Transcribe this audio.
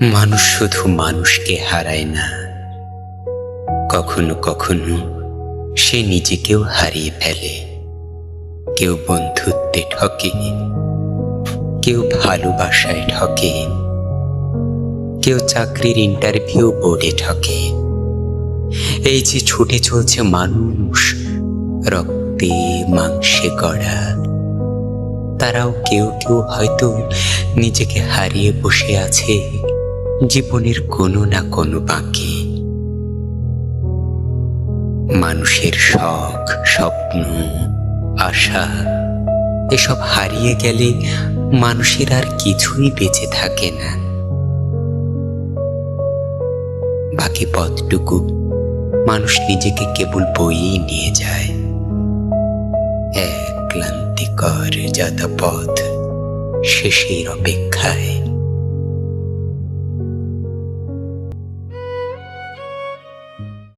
মানুষ শুধু মানুষকে হারায় না, কখনো কখনো সে নিজেকেও হারিয়ে ফেলে। কেউ বন্ধুত্বে ঠকে, কেউ ভালোবাসায় ঠকে, কেউ চাকরির ইন্টারভিউ বোর্ডে ঠকে। এই যে ছুটে চলছে মানুষ, রক্তে মাংসে গড়া, তারাও কেউ কেউ হয়তো নিজেকে হারিয়ে বসে আছে জীবনের কোনো না কোনো বাঁকে। মানুষের শখ, স্বপ্ন, আশা এসব হারিয়ে গেলে মানুষের আর কিছুই বেঁচে থাকে না। বাকি পথটুকু মানুষ নিজেকে কেবল বইয়েই নিয়ে যায়। এক ক্লান্তিকর যাতাপথ শেষের অপেক্ষায়।